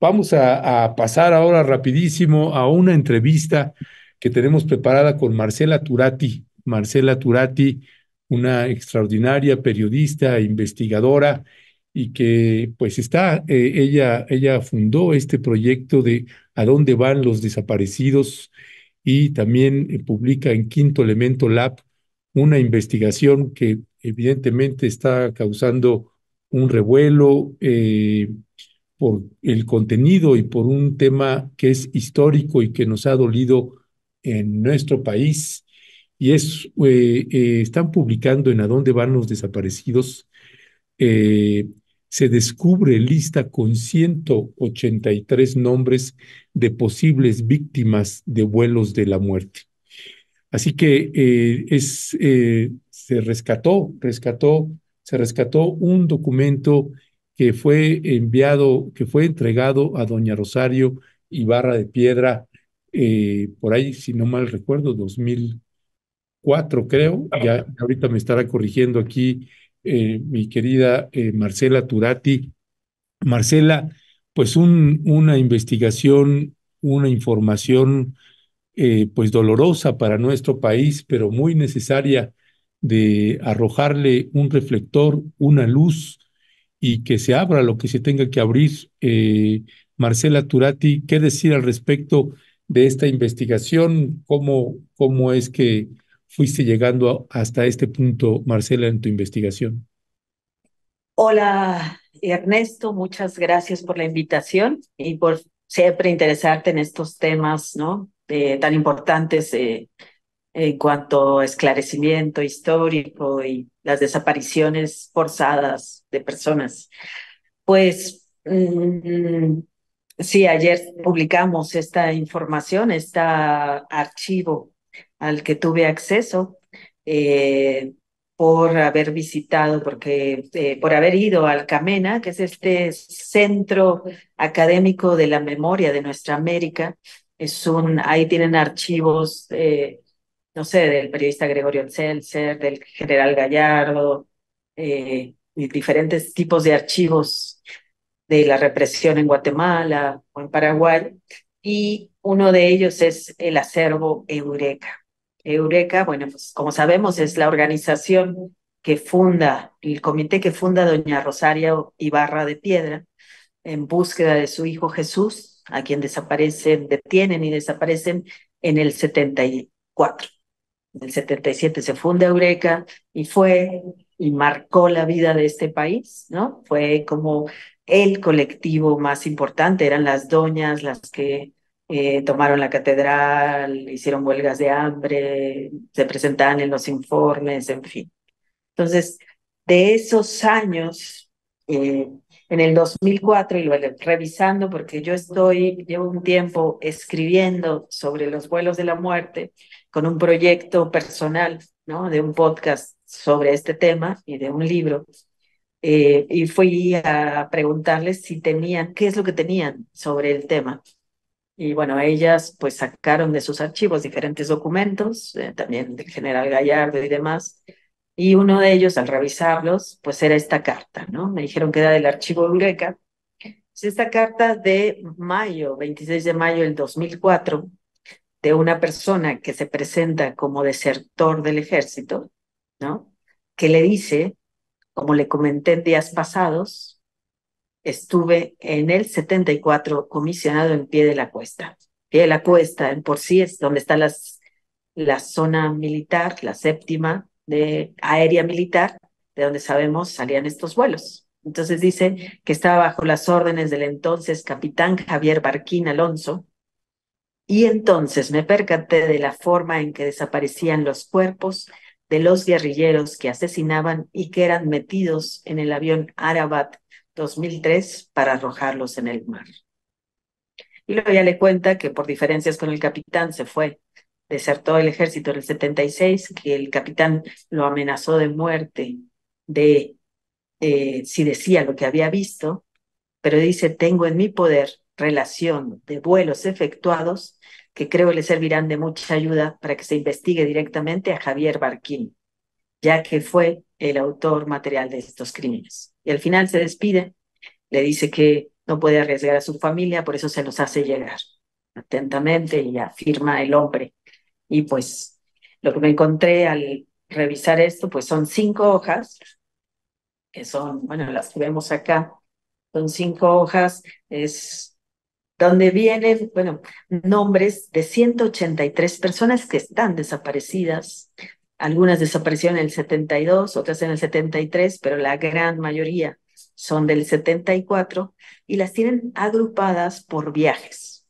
Vamos a pasar ahora rapidísimo a una entrevista que tenemos preparada con Marcela Turati. Marcela Turati, una extraordinaria periodista e investigadora y que pues ella fundó este proyecto de ¿A dónde van los desaparecidos? Y también publica en Quinto Elemento Lab una investigación que evidentemente está causando un revuelo por el contenido y por un tema que es histórico y que nos ha dolido en nuestro país. Están publicando en ¿A dónde van los desaparecidos? eh, Se descubre lista con 183 nombres de posibles víctimas de vuelos de la muerte. Así que se rescató un documento que fue enviado, que fue entregado a doña Rosario Ibarra de Piedra, por ahí, si no mal recuerdo, 2004, creo. Ya ahorita me estará corrigiendo aquí mi querida Marcela Turati. Marcela, pues una investigación, una información pues dolorosa para nuestro país, pero muy necesaria de arrojarle un reflector, una luz y que se abra lo que se tenga que abrir. Marcela Turati, ¿qué decir al respecto de esta investigación? ¿Cómo es que fuiste llegando hasta este punto, Marcela, en tu investigación? Hola Ernesto, muchas gracias por la invitación y por siempre interesarte en estos temas, ¿no? Tan importantes en cuanto a esclarecimiento histórico y las desapariciones forzadas de personas. Pues sí, ayer publicamos esta información, este archivo al que tuve acceso. eh, por haber visitado, por haber ido al CAMENA, que es este centro académico de la memoria de nuestra América. Ahí tienen archivos, no sé, del periodista Gregorio Celser, del general Gallardo, y diferentes tipos de archivos de la represión en Guatemala o en Paraguay, y uno de ellos es el acervo Eureka. Eureka, bueno, pues como sabemos es la organización que funda, el comité que funda doña Rosario Ibarra de Piedra en búsqueda de su hijo Jesús, a quien detienen y desaparecen en el 74. En el 77 se funda Eureka y marcó la vida de este país, ¿no? Fue como el colectivo más importante, eran las doñas las que tomaron la catedral, hicieron huelgas de hambre, se presentaban en los informes, en fin. Entonces, de esos años, en el 2004, y luego revisando, porque llevo un tiempo escribiendo sobre los vuelos de la muerte con un proyecto personal, ¿no? De un podcast sobre este tema y de un libro. Y fui a preguntarles si tenían, qué es lo que tenían sobre el tema. Y bueno, ellas pues sacaron de sus archivos diferentes documentos, también del general Gallardo y demás, y uno de ellos, al revisarlos, pues era esta carta, ¿no? Me dijeron que era del archivo Eureka. Es esta carta de mayo, 26 de mayo del 2004, de una persona que se presenta como desertor del ejército, ¿no? Que le dice, como le comenté en días pasados, estuve en el 74 comisionado en Pie de la Cuesta. Pie de la Cuesta en por sí es donde está la zona militar, la séptima de aérea militar, de donde sabemos salían estos vuelos. Entonces dice que estaba bajo las órdenes del entonces capitán Javier Barquín Alonso, y entonces me percaté de la forma en que desaparecían los cuerpos de los guerrilleros que asesinaban y que eran metidos en el avión Arabat 2003 para arrojarlos en el mar. Y luego ya le cuenta que por diferencias con el capitán se fue, desertó el ejército en el 76, que el capitán lo amenazó de muerte si decía lo que había visto, pero dice, tengo en mi poder relación de vuelos efectuados que creo le servirán de mucha ayuda para que se investigue directamente a Javier Barquín, ya que fue el autor material de estos crímenes. Y al final se despide, le dice que no puede arriesgar a su familia, por eso se los hace llegar atentamente y afirma el hombre. Y pues lo que me encontré al revisar esto, pues son 5 hojas, que son, bueno, las que vemos acá, son 5 hojas, es donde vienen, bueno, nombres de 183 personas que están desaparecidas. Algunas desaparecieron en el 72, otras en el 73, pero la gran mayoría son del 74 y las tienen agrupadas por viajes.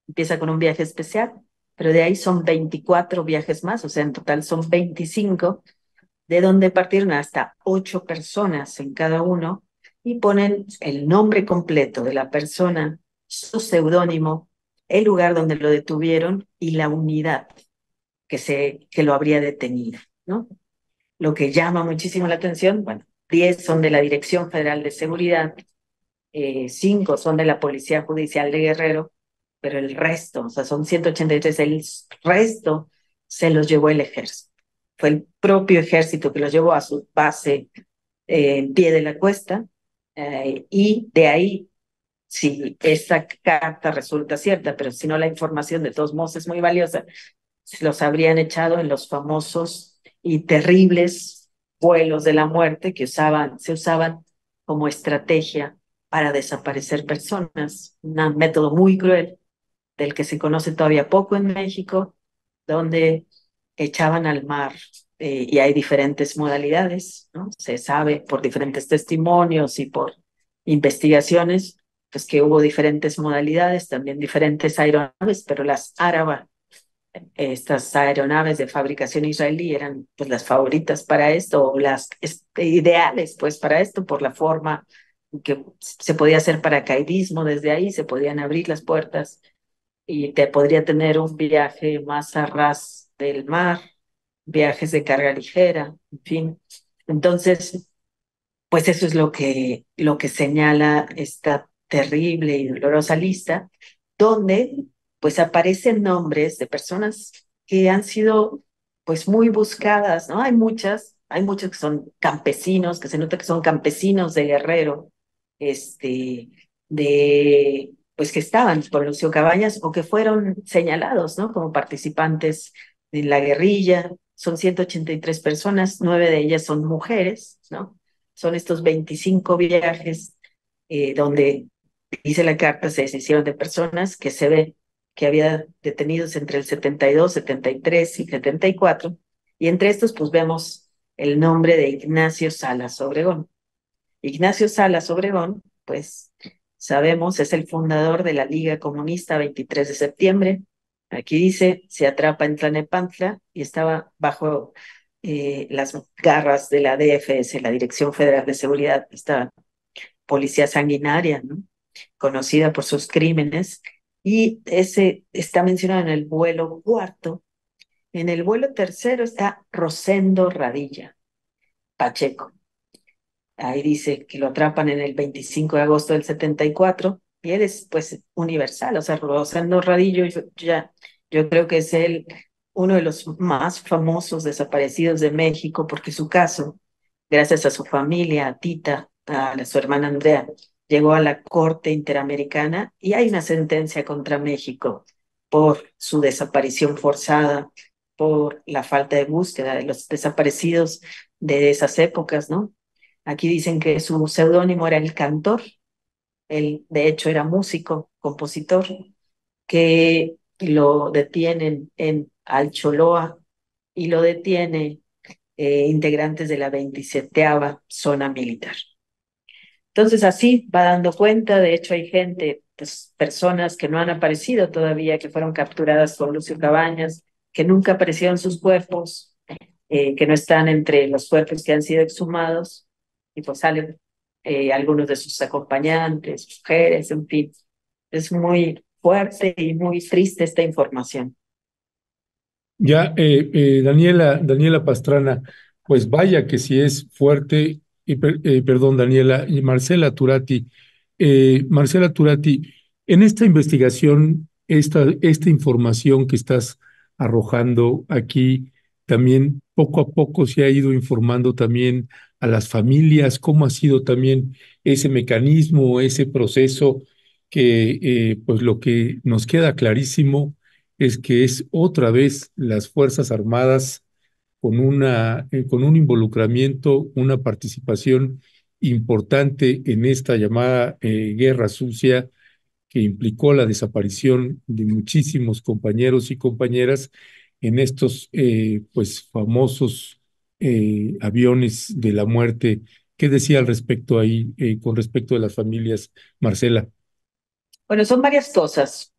Empieza con un viaje especial, pero de ahí son 24 viajes más, o sea, en total son 25, de donde partieron hasta 8 personas en cada uno y ponen el nombre completo de la persona, su seudónimo, el lugar donde lo detuvieron y la unidad que lo habría detenido, ¿no? Lo que llama muchísimo la atención, bueno, 10 son de la Dirección Federal de Seguridad, 5 son de la Policía Judicial de Guerrero, pero el resto, o sea, son 183, el resto se los llevó el ejército. Fue el propio ejército que los llevó a su base en pie de la cuesta, y de ahí, si esta carta resulta cierta, pero si no, la información de todos modos es muy valiosa, los habrían echado en los famosos y terribles vuelos de la muerte que se usaban como estrategia para desaparecer personas, un método muy cruel del que se conoce todavía poco en México, donde echaban al mar, y hay diferentes modalidades, ¿no? Se sabe por diferentes testimonios y por investigaciones, pues que hubo diferentes modalidades, también diferentes aeronaves, pero las Araba, estas aeronaves de fabricación israelí eran pues las favoritas para esto, o las ideales pues para esto, por la forma que se podía hacer paracaidismo desde ahí, se podían abrir las puertas y te podría tener un viaje más a ras del mar, viajes de carga ligera, en fin. Entonces, pues eso es lo que señala esta terrible y dolorosa lista, donde pues aparecen nombres de personas que han sido pues muy buscadas, ¿no? Hay muchos que son campesinos, que se nota que son campesinos de Guerrero, pues que estaban por Lucio Cabañas o que fueron señalados, ¿no? Como participantes en la guerrilla. Son 183 personas, 9 de ellas son mujeres, ¿no? Son estos 25 viajes, donde dice la carta se deshicieron de personas que se ve que había detenidos entre el 72, 73 y 74, y entre estos pues vemos el nombre de Ignacio Salas Obregón. Ignacio Salas Obregón, pues sabemos, es el fundador de la Liga Comunista 23 de septiembre. Aquí dice, se atrapa en Tlanepantla y estaba bajo las garras de la DFS, la Dirección Federal de Seguridad, esta policía sanguinaria, ¿no? Conocida por sus crímenes. Y ese está mencionado en el vuelo cuarto. En el vuelo tercero está Rosendo Radilla Pacheco. Ahí dice que lo atrapan en el 25 de agosto del 74 y él es pues universal, o sea, Rosendo Radillo, yo creo que es él uno de los más famosos desaparecidos de México porque su caso, gracias a su familia, a Tita, a su hermana Andrea, llegó a la Corte Interamericana y hay una sentencia contra México por su desaparición forzada, por la falta de búsqueda de los desaparecidos de esas épocas, ¿no? Aquí dicen que su seudónimo era el Cantor, él de hecho era músico, compositor, que lo detienen en Alcholoa y lo detiene integrantes de la 27 zona militar. Entonces así va dando cuenta, de hecho hay gente, pues, personas que no han aparecido todavía, que fueron capturadas por Lucio Cabañas, que nunca aparecieron sus cuerpos, que no están entre los cuerpos que han sido exhumados, y pues salen algunos de sus acompañantes, mujeres, en fin. Es muy fuerte y muy triste esta información. Ya, Daniela Pastrana, pues vaya que sí es fuerte, perdón, Daniela, y Marcela Turati, en esta investigación, esta información que estás arrojando aquí, también poco a poco se ha ido informando también a las familias cómo ha sido también ese mecanismo, ese proceso que pues lo que nos queda clarísimo es que es otra vez las Fuerzas Armadas con un involucramiento, una participación importante en esta llamada guerra sucia que implicó la desaparición de muchísimos compañeros y compañeras en estos pues famosos aviones de la muerte. ¿Qué decía al respecto ahí con respecto de las familias, Marcela? Bueno, son varias cosas.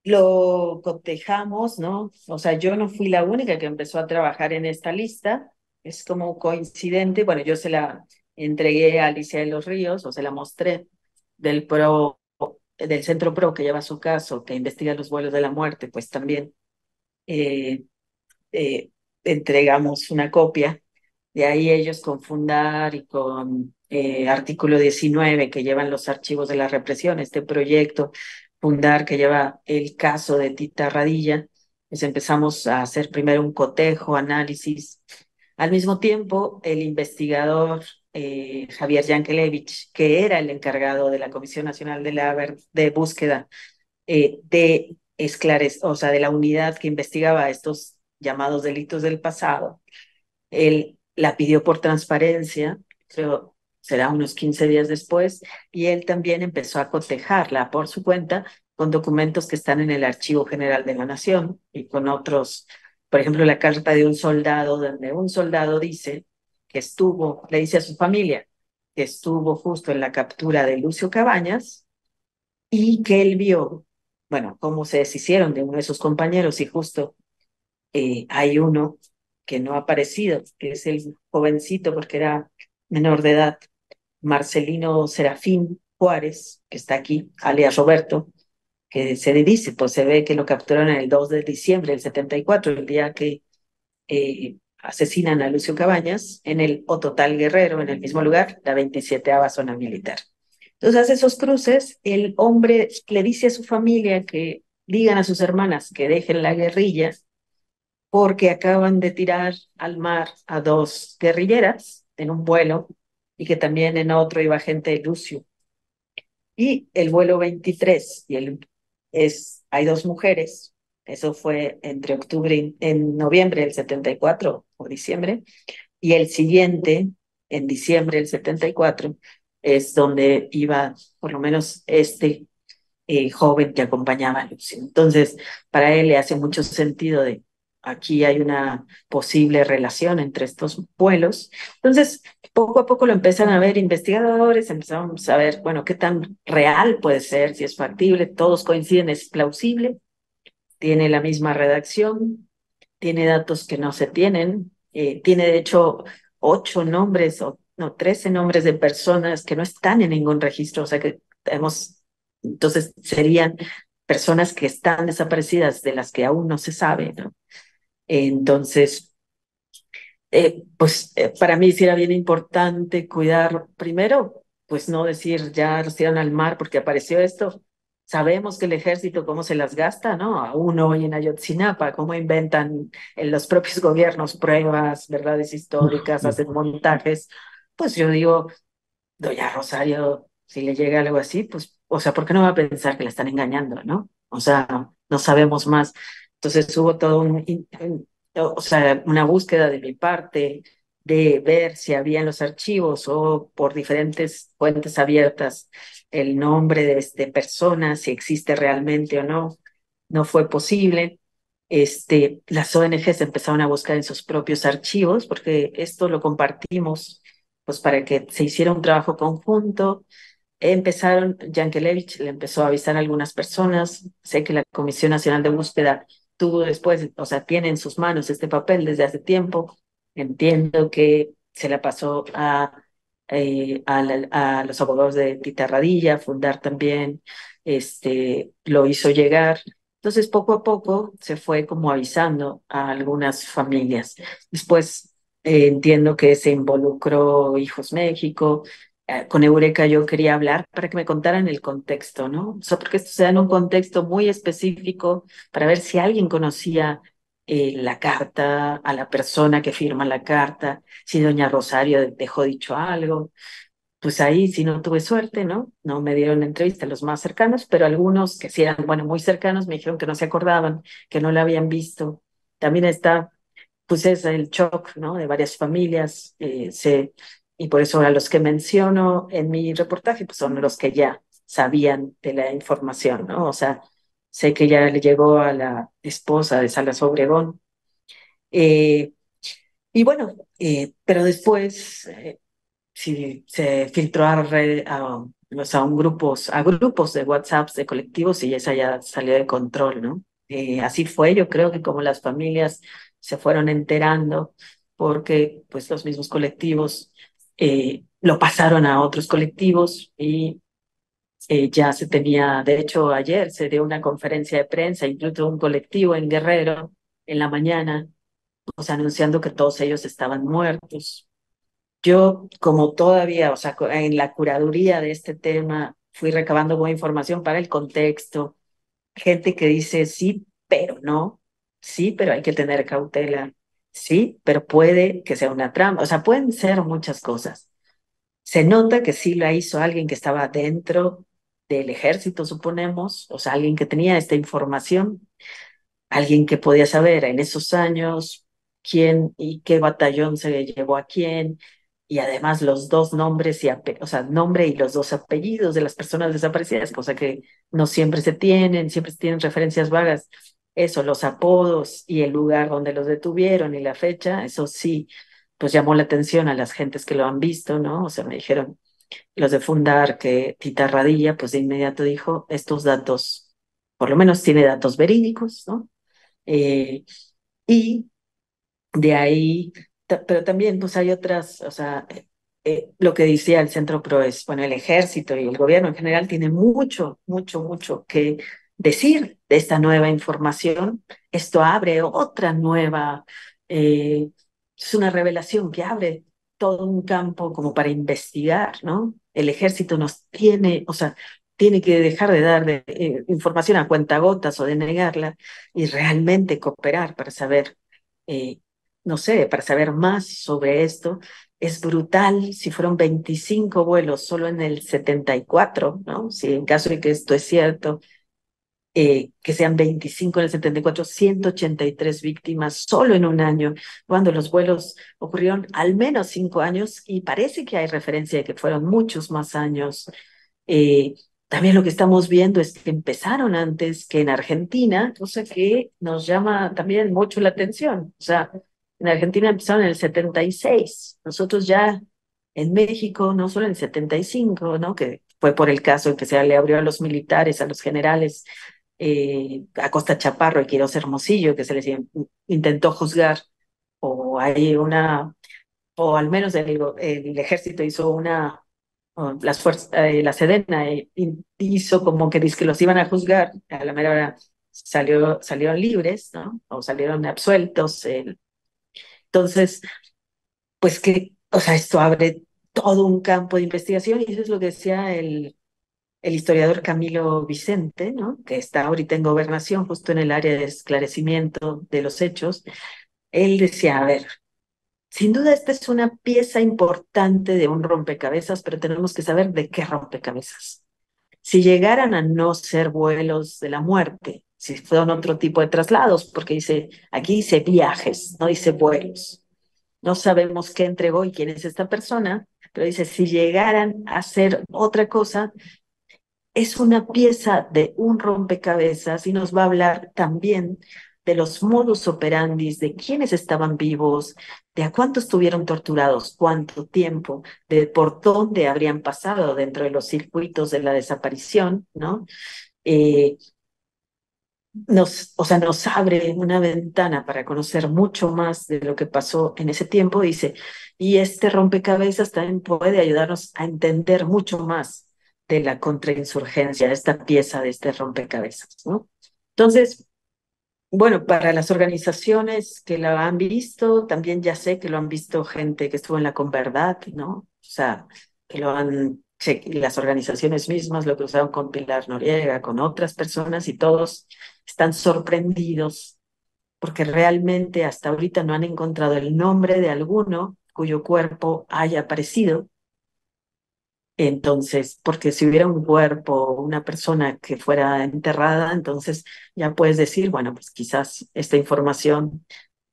Lo cotejamos, ¿no? O sea, yo no fui la única que empezó a trabajar en esta lista. Es como coincidente. Bueno, yo se la entregué a Alicia de los Ríos, o se la mostré del PRO, del Centro PRO que lleva su caso, que investiga los vuelos de la muerte, pues también eh, eh, entregamos una copia. De ahí ellos con Fundar y con Artículo 19, que llevan los archivos de la represión, este proyecto Fundar que lleva el caso de Tita Radilla, pues empezamos a hacer primero un cotejo, análisis. Al mismo tiempo, el investigador Javier Yankelevich, que era el encargado de la Comisión Nacional de Búsqueda de o sea, de la unidad que investigaba estos llamados delitos del pasado, él la pidió por transparencia, creo será unos 15 días después, y él también empezó a cotejarla por su cuenta con documentos que están en el Archivo General de la Nación y con otros, por ejemplo, la carta de un soldado, donde un soldado dice que estuvo, le dice a su familia, que estuvo justo en la captura de Lucio Cabañas y que él vio, bueno, cómo se deshicieron de uno de sus compañeros y justo hay uno que no ha aparecido, que es el jovencito porque era menor de edad, Marcelino Serafín Juárez, que está aquí, alias Roberto, que se dice, pues se ve que lo capturaron el 2 de diciembre del 74, el día que asesinan a Lucio Cabañas en el Ototal Guerrero, en el mismo lugar, la 27ª zona militar. Entonces hace esos cruces, el hombre le dice a su familia que digan a sus hermanas que dejen la guerrilla porque acaban de tirar al mar a dos guerrilleras en un vuelo y que también en otro iba gente de Lucio. Y el vuelo 23 hay dos mujeres, eso fue entre octubre, en noviembre del 74 o diciembre, y el siguiente, en diciembre del 74, es donde iba por lo menos este joven que acompañaba a Lucio. Entonces, para él le hace mucho sentido de aquí hay una posible relación entre estos vuelos. Entonces, poco a poco lo empiezan a ver investigadores, empezamos a ver, bueno, qué tan real puede ser, si es factible, todos coinciden, es plausible, tiene la misma redacción, tiene datos que no se tienen, tiene de hecho 8 nombres o no, 13 nombres de personas que no están en ningún registro, o sea que tenemos, entonces serían personas que están desaparecidas de las que aún no se sabe, ¿no? Entonces, para mí sí era bien importante cuidar, primero, pues no decir ya los tiran al mar porque apareció esto. Sabemos que el ejército cómo se las gasta, ¿no? Aún hoy en Ayotzinapa, cómo inventan en los propios gobiernos pruebas, verdades históricas, hacen montajes. Pues yo digo, doña Rosario, si le llega algo así, pues, o sea, ¿por qué no va a pensar que la están engañando, no? O sea, no sabemos más. Entonces hubo todo o sea, una búsqueda de mi parte de ver si había en los archivos o por diferentes fuentes abiertas el nombre de personas, si existe realmente o no. No fue posible. Las ONGs empezaron a buscar en sus propios archivos, porque esto lo compartimos pues para que se hiciera un trabajo conjunto. Yankelevich le empezó a avisar a algunas personas. Sé que la Comisión Nacional de Búsqueda tuvo después, o sea, tiene en sus manos este papel desde hace tiempo. Entiendo que se la pasó a los abogados de Tita Radilla, Fundar también, lo hizo llegar. Entonces, poco a poco se fue como avisando a algunas familias. Después entiendo que se involucró Hijos México. Con Eureka yo quería hablar para que me contaran el contexto, ¿no? O sea, porque esto se da en un contexto muy específico para ver si alguien conocía la carta, a la persona que firma la carta, si doña Rosario dejó dicho algo. Pues ahí sí no tuve suerte, ¿no? No me dieron entrevista los más cercanos, pero algunos que sí eran, bueno, muy cercanos me dijeron que no se acordaban, que no la habían visto. También está, pues es el shock, ¿no? De varias familias, y por eso a los que menciono en mi reportaje, pues son los que ya sabían de la información, ¿no? O sea, sé que ya le llegó a la esposa de Salas Obregón. Eh, y bueno, pero después sí, se filtró o sea, a grupos de WhatsApp de colectivos y esa ya salió de control, ¿no? Así fue, yo creo que como las familias se fueron enterando porque pues los mismos colectivos lo pasaron a otros colectivos y ya se tenía, de hecho ayer se dio una conferencia de prensa, incluso un colectivo en Guerrero en la mañana, pues anunciando que todos ellos estaban muertos. Yo, como todavía, o sea, en la curaduría de este tema, fui recabando buena información para el contexto, gente que dice sí, pero no, sí, pero hay que tener cautela, sí, pero puede que sea una trampa, o sea, pueden ser muchas cosas. Se nota que sí la hizo alguien que estaba dentro del ejército, suponemos, o sea, alguien que tenía esta información, alguien que podía saber en esos años quién y qué batallón se llevó a quién, y además los dos nombres o sea, nombre y los dos apellidos de las personas desaparecidas, cosa que no siempre se tienen referencias vagas. Eso, los apodos y el lugar donde los detuvieron y la fecha, eso sí, pues llamó la atención a las gentes que lo han visto, ¿no? O sea, me dijeron los de Fundar que Tita Radilla, pues de inmediato dijo, estos datos, por lo menos tiene datos verídicos, ¿no? Eh, y de ahí, pero también pues hay otras, o sea, lo que decía el Centro Pro es, bueno, el ejército y el gobierno en general tiene mucho, mucho, mucho que decir de esta nueva información. Esto abre otra nueva, es una revelación que abre todo un campo como para investigar, ¿no? El ejército nos tiene, o sea, tiene que dejar de dar información a cuentagotas o de negarla y realmente cooperar para saber eh, no sé, para saber más sobre esto. Es brutal si fueron 25 vuelos solo en el 74, ¿no? Si en caso de que esto es cierto, que sean 25 en el 74, 183 víctimas solo en un año, cuando los vuelos ocurrieron al menos 5 años y parece que hay referencia de que fueron muchos más años. Eh, También lo que estamos viendo es que empezaron antes que en Argentina, cosa que nos llama también mucho la atención. O sea, en Argentina empezaron en el 76, nosotros ya en México, no solo en el 75, ¿no? Que fue por el caso en que se le abrió a los militares, a los generales, Acosta Chaparro y Quirós Hermosillo, que se les intentó juzgar, o hay una, o al menos el ejército hizo una las fuerzas, la Sedena hizo como que dice que los iban a juzgar, a la mera hora salieron libres, ¿no? O salieron absueltos. Entonces, pues que, o sea, esto abre todo un campo de investigación y eso es lo que decía el historiador Camilo Vicente, ¿no? Que está ahorita en gobernación, justo en el área de esclarecimiento de los hechos. Él decía, a ver, sin duda esta es una pieza importante de un rompecabezas, pero tenemos que saber de qué rompecabezas. Si llegaran a no ser vuelos de la muerte, si fueron otro tipo de traslados, porque aquí dice viajes, no dice vuelos. No sabemos qué entregó y quién es esta persona, pero dice, si llegaran a ser otra cosa, es una pieza de un rompecabezas y nos va a hablar también de los modus operandis, de quiénes estaban vivos, de a cuántos estuvieron torturados, cuánto tiempo, de por dónde habrían pasado dentro de los circuitos de la desaparición, ¿no? Eh, o sea, nos abre una ventana para conocer mucho más de lo que pasó en ese tiempo, dice, y este rompecabezas también puede ayudarnos a entender mucho más de la contrainsurgencia, de esta pieza de este rompecabezas, ¿no? Entonces, bueno, para las organizaciones que la han visto, también ya sé que lo han visto gente que estuvo en la Converdad, ¿no? O sea, que las organizaciones mismas lo cruzaron con Pilar Noriega, con otras personas y todos están sorprendidos porque realmente hasta ahorita no han encontrado el nombre de alguno cuyo cuerpo haya aparecido. Entonces, porque si hubiera un cuerpo, una persona que fuera enterrada, entonces ya puedes decir, bueno, pues quizás esta información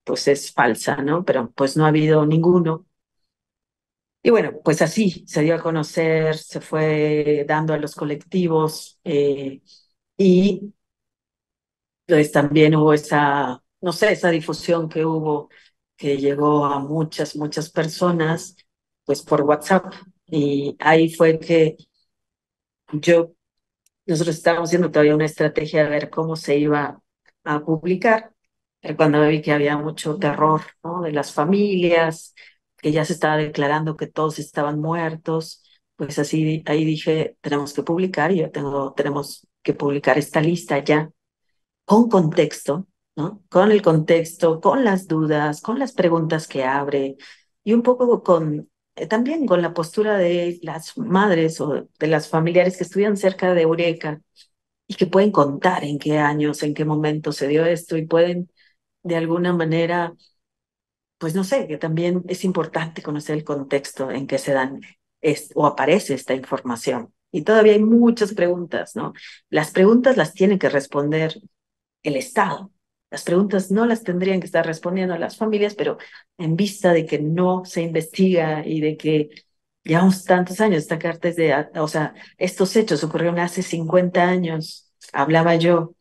pues es falsa, ¿no? Pero pues no ha habido ninguno. Y bueno, pues así se dio a conocer, se fue dando a los colectivos y pues también hubo esa, no sé, esa difusión que hubo que llegó a muchas, muchas personas, pues por WhatsApp. Y ahí fue que yo nosotros estábamos haciendo todavía una estrategia de ver cómo se iba a publicar, pero cuando vi que había mucho terror, ¿no? De las familias, que ya se estaba declarando que todos estaban muertos, pues así ahí dije, tenemos que publicar y tenemos que publicar esta lista ya con contexto, ¿no? Con el contexto, con las dudas, con las preguntas que abre y un poco con también con la postura de las madres o de las familiares que estudian cerca de Eureka y que pueden contar en qué años, en qué momento se dio esto y pueden de alguna manera, pues no sé, que también es importante conocer el contexto en que se dan o aparece esta información. Y todavía hay muchas preguntas, ¿no? Las preguntas las tiene que responder el Estado. Las preguntas no las tendrían que estar respondiendo las familias, pero en vista de que no se investiga y de que llevamos tantos años, esta carta es de, o sea, estos hechos ocurrieron hace 50 años. Hablaba yo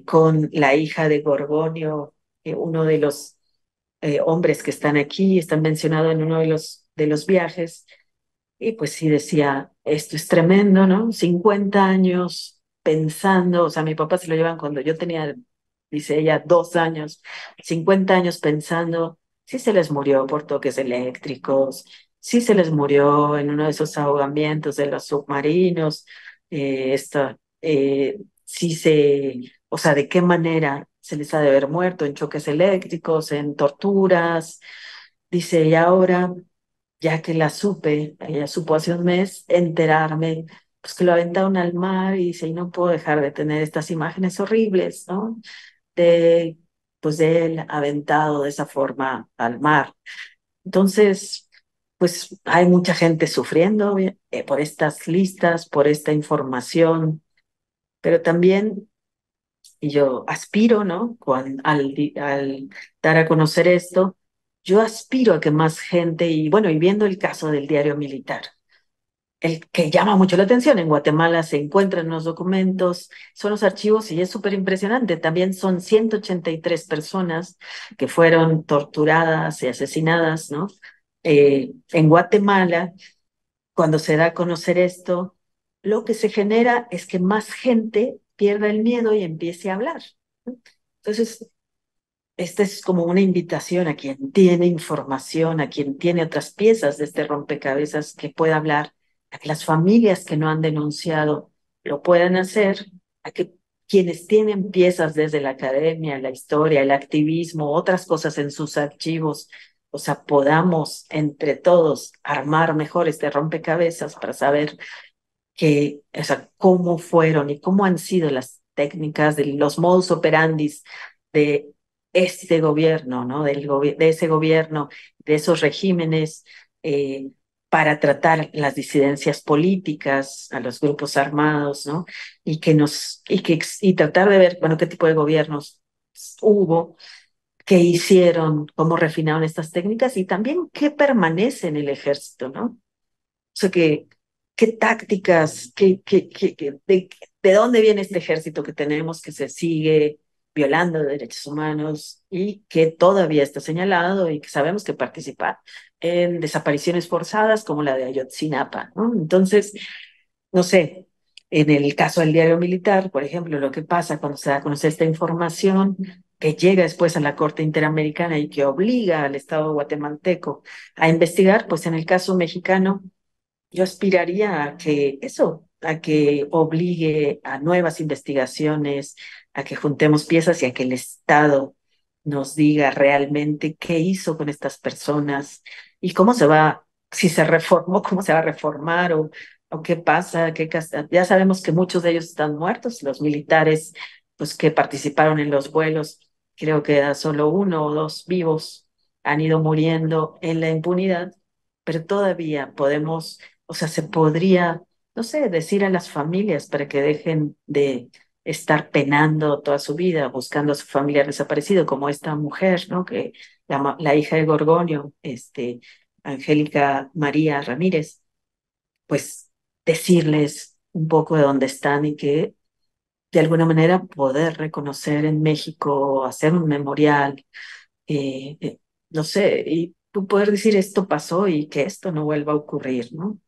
con la hija de Gorgonio, uno de los hombres que están aquí, están mencionados en uno de los viajes, y pues sí decía, esto es tremendo, ¿no? 50 años pensando, o sea, mi papá se lo llevan cuando yo tenía, dice ella, 2 años, 50 años pensando, si se les murió por toques eléctricos, si se les murió en uno de esos ahogamientos de los submarinos, si se, o sea, de qué manera se les ha de haber muerto en choques eléctricos, en torturas, dice, y ahora ya que la supe, ella supo hace un mes, enterarme, pues que lo aventaron al mar y dice, y no puedo dejar de tener estas imágenes horribles, ¿no? De, pues de él aventado de esa forma al mar. Entonces, pues hay mucha gente sufriendo por estas listas, por esta información, pero también, y yo aspiro, ¿no? Al dar a conocer esto, yo aspiro a que más gente, y bueno, y viendo el caso del diario militar, el que llama mucho la atención, en Guatemala se encuentran los documentos, son los archivos y es súper impresionante. También son 183 personas que fueron torturadas y asesinadas, ¿no? En Guatemala, cuando se da a conocer esto, lo que se genera es que más gente pierda el miedo y empiece a hablar, ¿no? Entonces, esta es como una invitación a quien tiene información, a quien tiene otras piezas de este rompecabezas que pueda hablar, a que las familias que no han denunciado lo puedan hacer, a que quienes tienen piezas desde la academia, la historia, el activismo, otras cosas en sus archivos, o sea, podamos entre todos armar mejor este rompecabezas para saber o sea, cómo fueron y cómo han sido las técnicas de los modus operandis de este gobierno, ¿no? De ese gobierno, de esos regímenes, para tratar las disidencias políticas, a los grupos armados, ¿no? Y tratar de ver, bueno, qué tipo de gobiernos hubo, qué hicieron, cómo refinaron estas técnicas y también qué permanece en el ejército, ¿no? Sea, qué tácticas, de dónde viene este ejército que tenemos que se sigue violando derechos humanos y que todavía está señalado y que sabemos que participa en desapariciones forzadas como la de Ayotzinapa, ¿no? Entonces, no sé, en el caso del diario militar, por ejemplo, lo que pasa cuando se da a conocer esta información que llega después a la Corte Interamericana y que obliga al Estado guatemalteco a investigar, pues en el caso mexicano yo aspiraría a que eso, a que obligue a nuevas investigaciones, a que juntemos piezas y a que el Estado nos diga realmente qué hizo con estas personas y cómo se va, si se reformó, cómo se va a reformar o qué pasa, ya sabemos que muchos de ellos están muertos, los militares pues que participaron en los vuelos, creo que a solo uno o dos vivos han ido muriendo en la impunidad, pero todavía podemos, o sea, se podría, no sé, decir a las familias para que dejen de estar penando toda su vida buscando a su familiar desaparecido, como esta mujer, ¿no? Que la hija de Gorgonio, Angélica María Ramírez, pues decirles un poco de dónde están y que de alguna manera poder reconocer en México, hacer un memorial, eh, eh, no sé, y tú poder decir esto pasó y que esto no vuelva a ocurrir, ¿no?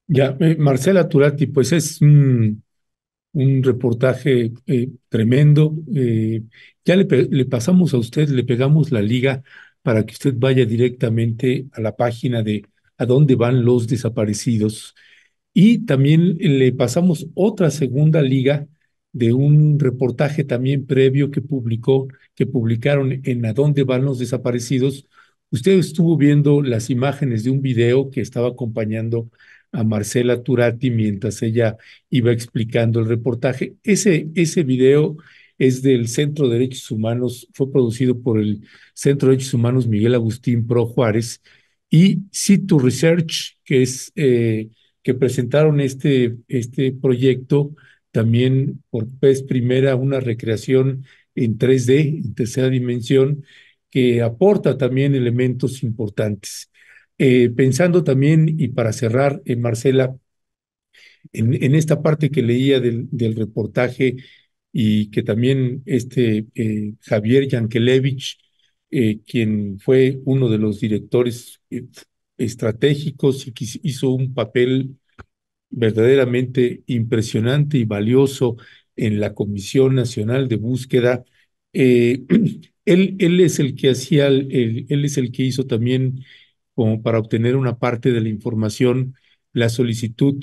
Ya, Marcela Turati, pues es un reportaje tremendo. Ya le pasamos a usted, le pegamos la liga para que usted vaya directamente a la página de a dónde van los desaparecidos. Y también le pasamos otra segunda liga de un reportaje también previo que publicaron en A dónde van los desaparecidos. Usted estuvo viendo las imágenes de un video que estaba acompañando a Marcela Turati mientras ella iba explicando el reportaje. Ese video es del Centro de Derechos Humanos, fue producido por el Centro de Derechos Humanos Miguel Agustín Pro Juárez y Situ Research, que presentaron este proyecto también por vez primera una recreación en 3D, en tercera dimensión, que aporta también elementos importantes. Pensando también, y para cerrar, Marcela, en esta parte que leía del reportaje y que también Javier Yankelevich, quien fue uno de los directores estratégicos y que hizo un papel verdaderamente impresionante y valioso en la Comisión Nacional de Búsqueda. Eh, él es el que él es el que hizo también, como para obtener una parte de la información, la solicitud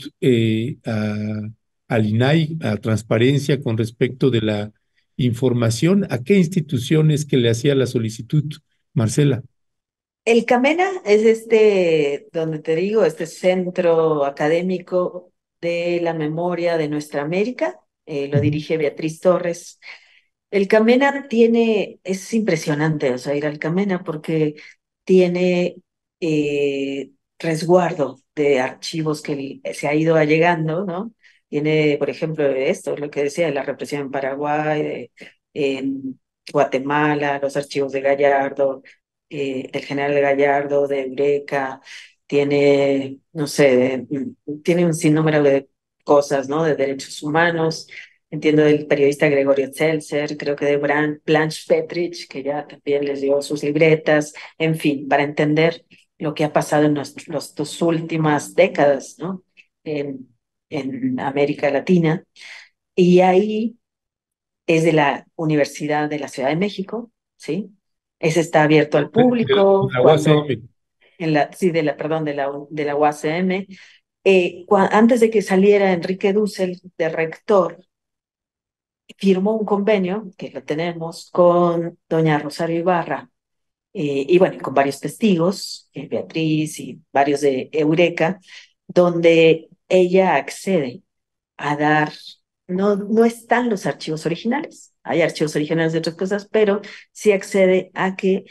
al INAI, a Transparencia, con respecto de la información. ¿A qué instituciones que le hacía la solicitud, Marcela? El Camena es donde te digo, este centro académico de la memoria de nuestra América, lo Ujú. dirige Beatriz Torres. El Camena es impresionante, o sea, ir al Camena porque tiene resguardo de archivos que se ha ido allegando, ¿no? Tiene, por ejemplo, esto, lo que decía de la represión en Paraguay, en Guatemala, los archivos de Gallardo, del general Gallardo, de Eureka, tiene, no sé, tiene un sinnúmero de cosas, ¿no? De derechos humanos. Entiendo del periodista Gregorio Seltzer, creo que de Blanche Petrich, que ya también les dio sus libretas, en fin, para entender lo que ha pasado en las dos últimas décadas, ¿no? En América Latina. Y ahí es de la Universidad de la Ciudad de México, ¿sí? Ese está abierto al De público la cuando, UACM. sí, perdón, de la UACM. Antes de que saliera Enrique Dussel de rector, firmó un convenio, que lo tenemos, con doña Rosario Ibarra, y bueno, con varios testigos, Beatriz y varios de Eureka, donde ella accede a dar, no están los archivos originales, hay archivos originales de otras cosas, pero sí accede a que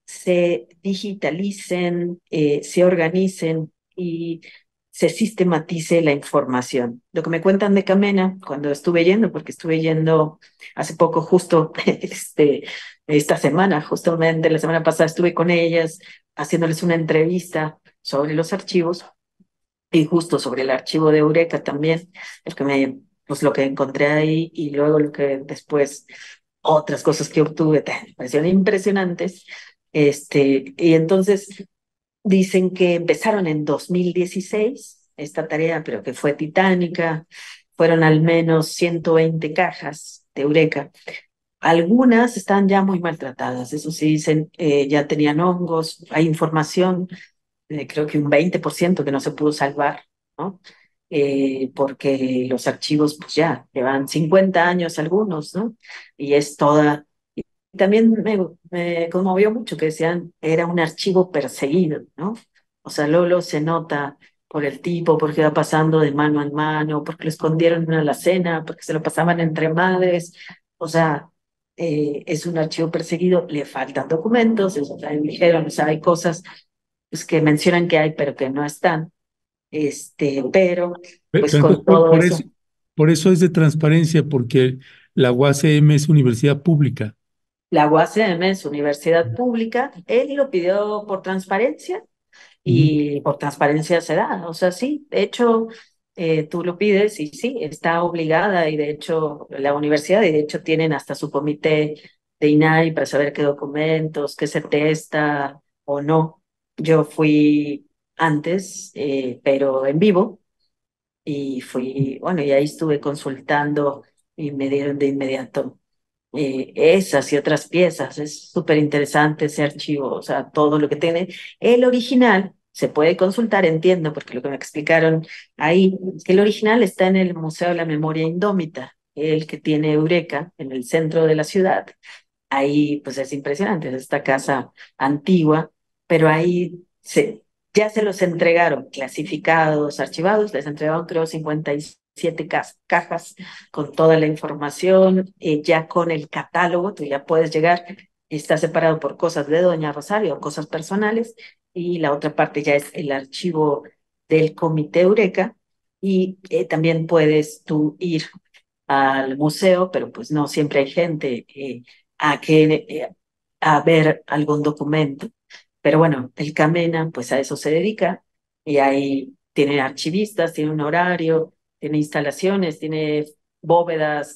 se digitalicen, se organicen y se sistematice la información. Lo que me cuentan de Camena, cuando estuve yendo, porque estuve yendo hace poco, justo esta semana, justamente la semana pasada estuve con ellas haciéndoles una entrevista sobre los archivos y justo sobre el archivo de Eureka también, pues lo que encontré ahí y luego lo que después, otras cosas que obtuve, me parecieron impresionantes. Y entonces dicen que empezaron en 2016 esta tarea, pero que fue titánica. Fueron al menos 120 cajas de Eureka. Algunas están ya muy maltratadas, eso sí dicen, ya tenían hongos, hay información, creo que un 20% que no se pudo salvar, ¿no? Porque los archivos pues ya llevan 50 años algunos, ¿no? Y es toda. Y también me conmovió mucho que decían, era un archivo perseguido, ¿no? O sea, Lolo se nota por el tipo, porque iba pasando de mano en mano, porque lo escondieron en una alacena, porque se lo pasaban entre madres, o sea, es un archivo perseguido, le faltan documentos, eso también me dijeron, o sea, hay cosas pues, que mencionan que hay, pero que no están, pero pues Pero entonces, con todo eso, por eso es de transparencia, porque la UACM es universidad pública. la UACM es universidad pública, él lo pidió por transparencia Ujú. y por transparencia se da, o sea, sí, de hecho, tú lo pides y sí, está obligada y de hecho la universidad y de hecho tienen hasta su comité de INAI para saber qué documentos, qué se testa o no. Yo fui antes, pero en vivo y fui, bueno, y ahí estuve consultando y me dieron de inmediato esas y otras piezas. Es súper interesante ese archivo, o sea, todo lo que tiene. El original se puede consultar, entiendo, porque lo que me explicaron ahí, es que el original está en el Museo de la Memoria Indómita, el que tiene Eureka, en el centro de la ciudad. Ahí, pues es impresionante, es esta casa antigua, pero ahí ya se los entregaron clasificados, archivados, les entregaron creo 57 cajas con toda la información, ya con el catálogo, tú ya puedes llegar, está separado por cosas de Doña Rosario, cosas personales, y la otra parte ya es el archivo del Comité Eureka, y también puedes tú ir al museo, pero pues no siempre hay gente a ver algún documento. Pero bueno, el Camena pues a eso se dedica y ahí tiene archivistas, tiene un horario, tiene instalaciones, tiene bóvedas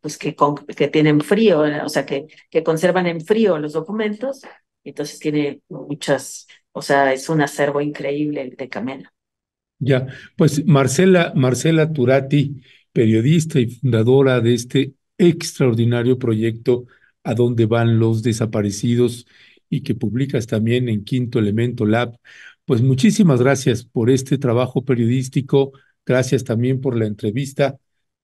pues que tienen frío, o sea, que conservan en frío los documentos. Entonces tiene muchas, o sea, es un acervo increíble el de Camena. Ya, pues Marcela Turati, periodista y fundadora de este extraordinario proyecto A dónde van los desaparecidos y que publicas también en Quinto Elemento Lab. Pues muchísimas gracias por este trabajo periodístico, gracias también por la entrevista.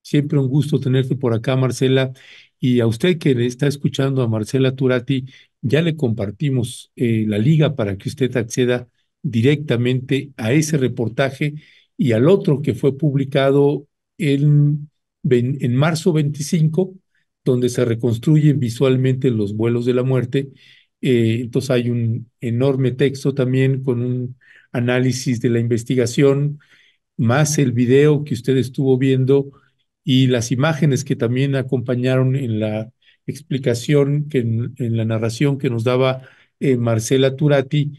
Siempre un gusto tenerte por acá, Marcela. Y a usted que le está escuchando a Marcela Turati, ya le compartimos la liga para que usted acceda directamente a ese reportaje y al otro que fue publicado en marzo 25, donde se reconstruyen visualmente los vuelos de la muerte. Entonces hay un enorme texto también con un análisis de la investigación, más el video que usted estuvo viendo y las imágenes que también acompañaron en la explicación, en la narración que nos daba Marcela Turati,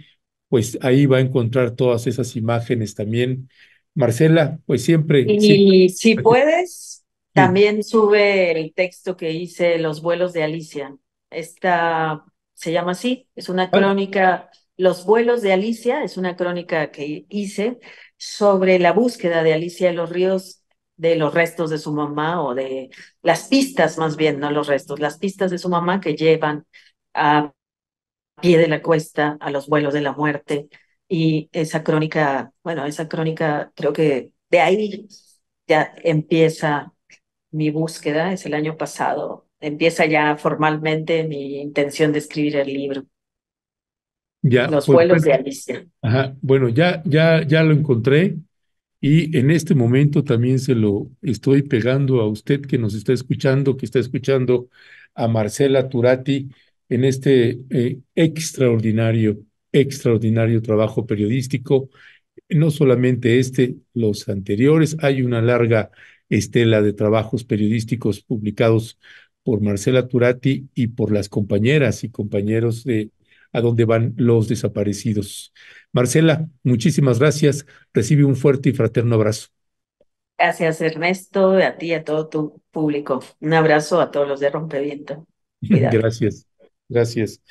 pues ahí va a encontrar todas esas imágenes también. Marcela, pues siempre, siempre. Y si puedes, Sí. también sube el texto que hice, Los vuelos de Alicia. Esta se llama así, es una Ah, crónica, Los vuelos de Alicia, es una crónica que hice sobre la búsqueda de Alicia en los ríos, de los restos de su mamá o de las pistas más bien, no los restos, las pistas de su mamá que llevan a pie de la cuesta a los vuelos de la muerte. Y esa crónica, bueno, esa crónica creo que de ahí ya empieza mi búsqueda, es el año pasado, empieza ya formalmente mi intención de escribir el libro, ya, Los pues vuelos bueno, de Alicia. ajá, bueno, ya lo encontré. Y en este momento también se lo estoy pegando a usted que nos está escuchando, que está escuchando a Marcela Turati en este extraordinario trabajo periodístico. No solamente este, los anteriores, hay una larga estela de trabajos periodísticos publicados por Marcela Turati y por las compañeras y compañeros de A dónde van los desaparecidos. Marcela, muchísimas gracias. Recibe un fuerte y fraterno abrazo. Gracias Ernesto, a ti y a todo tu público. Un abrazo a todos los de Rompeviento. Cuídate. Gracias, gracias.